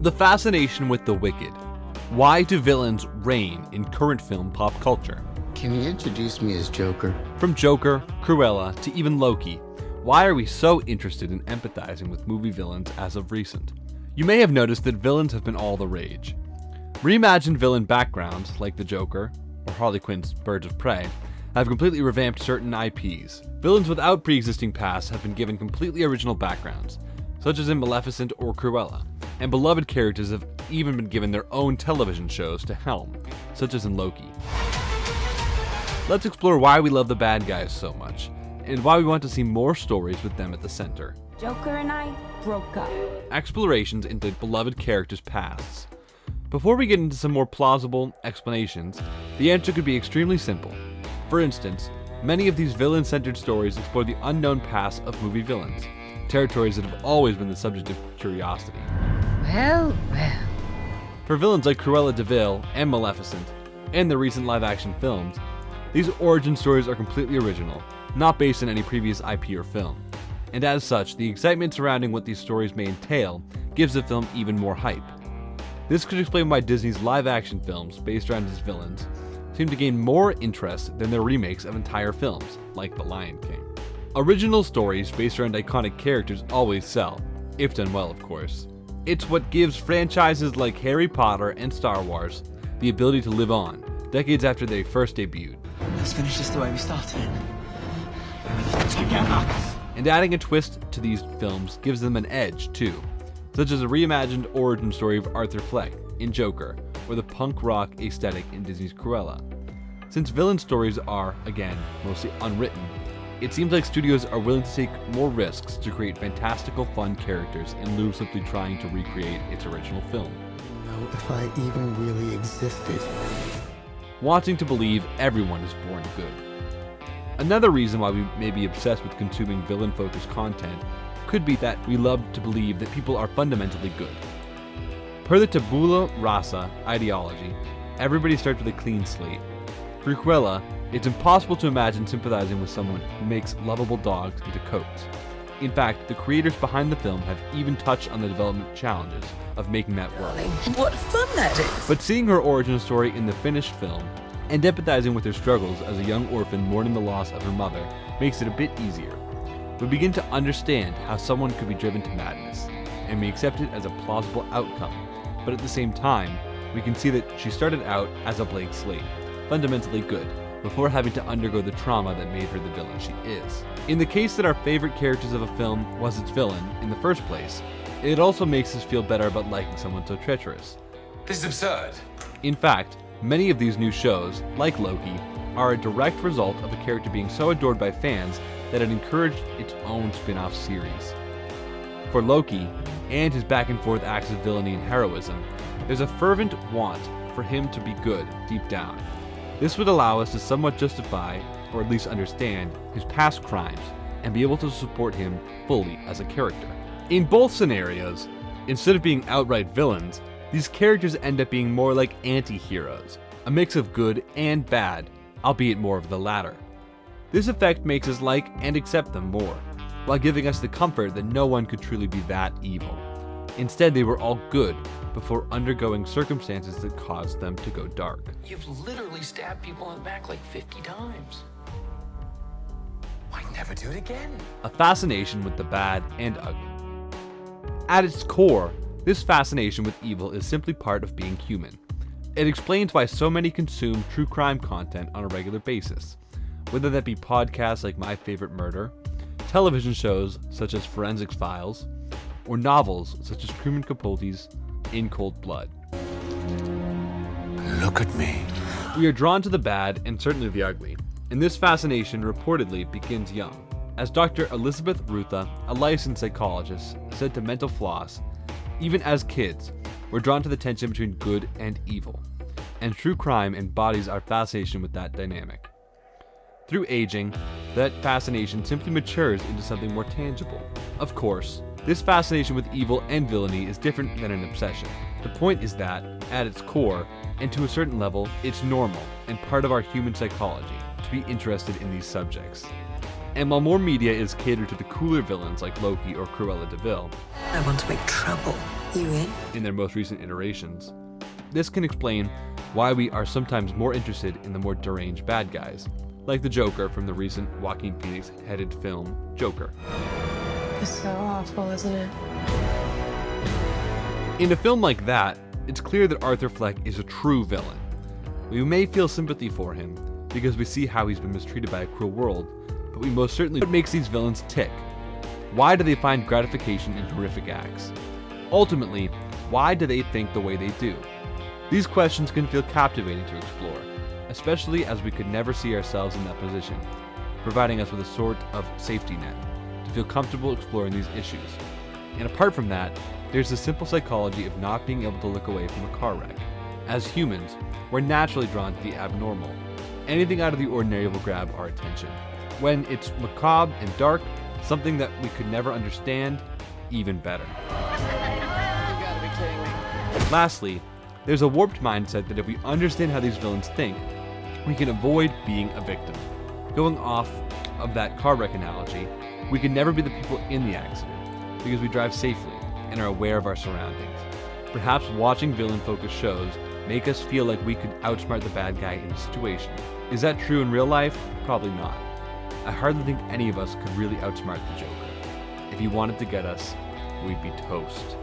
The fascination with the wicked. Why do villains reign in current film pop culture? Can you introduce me as Joker? From Joker, Cruella, to even Loki, why are we so interested in empathizing with movie villains as of recent? You may have noticed that villains have been all the rage. Reimagined villain backgrounds, like the Joker, or Harley Quinn's Birds of Prey, have completely revamped certain IPs. Villains without pre-existing pasts have been given completely original backgrounds, such as in Maleficent or Cruella, and beloved characters have even been given their own television shows to helm, such as in Loki. Let's explore why we love the bad guys so much, and why we want to see more stories with them at the center. Joker and I broke up. Explorations into beloved characters' pasts. Before we get into some more plausible explanations, the answer could be extremely simple. For instance, many of these villain-centered stories explore the unknown past of movie villains, territories that have always been the subject of curiosity. Well, well. For villains like Cruella de Vil and Maleficent, and the recent live-action films, these origin stories are completely original, not based on any previous IP or film. And as such, the excitement surrounding what these stories may entail gives the film even more hype. This could explain why Disney's live-action films based around these villains seem to gain more interest than their remakes of entire films, like The Lion King. Original stories based around iconic characters always sell, if done well, of course. It's what gives franchises like Harry Potter and Star Wars the ability to live on, decades after they first debuted. Let's finish this the way we started it. Together. And adding a twist to these films gives them an edge, too, such as a reimagined origin story of Arthur Fleck in Joker, or the punk rock aesthetic in Disney's Cruella. Since villain stories are, again, mostly unwritten, it seems like studios are willing to take more risks to create fantastical, fun characters in lieu of simply trying to recreate its original film. Know if I even really existed. Wanting to believe everyone is born good. Another reason why we may be obsessed with consuming villain-focused content could be that we love to believe that people are fundamentally good. Per the tabula rasa ideology, everybody starts with a clean slate. For Cruella, it's impossible to imagine sympathizing with someone who makes lovable dogs into coats. In fact, the creators behind the film have even touched on the development challenges of making that work. What fun that is! But seeing her origin story in the finished film, and empathizing with her struggles as a young orphan mourning the loss of her mother, makes it a bit easier. We begin to understand how someone could be driven to madness, and we accept it as a plausible outcome. But at the same time, we can see that she started out as a blank slate, fundamentally good, before having to undergo the trauma that made her the villain she is. In the case that our favorite characters of a film was its villain in the first place, it also makes us feel better about liking someone so treacherous. This is absurd. In fact, many of these new shows, like Loki, are a direct result of a character being so adored by fans that it encouraged its own spin-off series. For Loki, and his back-and-forth acts of villainy and heroism, there's a fervent want for him to be good deep down. This would allow us to somewhat justify, or at least understand, his past crimes, and be able to support him fully as a character. In both scenarios, instead of being outright villains, these characters end up being more like anti-heroes, a mix of good and bad, albeit more of the latter. This effect makes us like and accept them more, while giving us the comfort that no one could truly be that evil. Instead, they were all good before undergoing circumstances that caused them to go dark. You've literally stabbed people in the back like 50 times. Why never do it again? A fascination with the bad and ugly. At its core, this fascination with evil is simply part of being human. It explains why so many consume true crime content on a regular basis, whether that be podcasts like My Favorite Murder, television shows such as Forensics Files, or novels such as Truman Capote's In Cold Blood. Look at me. We are drawn to the bad and certainly the ugly, and this fascination reportedly begins young. As Dr. Elizabeth Rutha, a licensed psychologist, said to Mental Floss, even as kids, we're drawn to the tension between good and evil. and true crime embodies our fascination with that dynamic. Through aging, that fascination simply matures into something more tangible. Of course, this fascination with evil and villainy is different than an obsession. The point is that, at its core, and to a certain level, it's normal and part of our human psychology to be interested in these subjects. And while more media is catered to the cooler villains like Loki or Cruella de Vil, I want to make trouble. You in? their most recent iterations, this can explain why we are sometimes more interested in the more deranged bad guys, like the Joker from the recent Joaquin Phoenix-headed film Joker. It's so awful, isn't it? In a film like that, it's clear that Arthur Fleck is a true villain. We may feel sympathy for him because we see how he's been mistreated by a cruel world, but we most certainly what makes these villains tick. Why do they find gratification in horrific acts? Ultimately, why do they think the way they do? These questions can feel captivating to explore, especially as we could never see ourselves in that position, providing us with a sort of safety net to feel comfortable exploring these issues. And apart from that, there's the simple psychology of not being able to look away from a car wreck. As humans, we're naturally drawn to the abnormal. Anything out of the ordinary will grab our attention. When it's macabre and dark, something that we could never understand, even better. Lastly, there's a warped mindset that if we understand how these villains think, we can avoid being a victim. Going off of that car wreck analogy, we can never be the people in the accident because we drive safely and are aware of our surroundings. Perhaps watching villain-focused shows make us feel like we could outsmart the bad guy in a situation. Is that true in real life? Probably not. I hardly think any of us could really outsmart the Joker. If he wanted to get us, we'd be toast.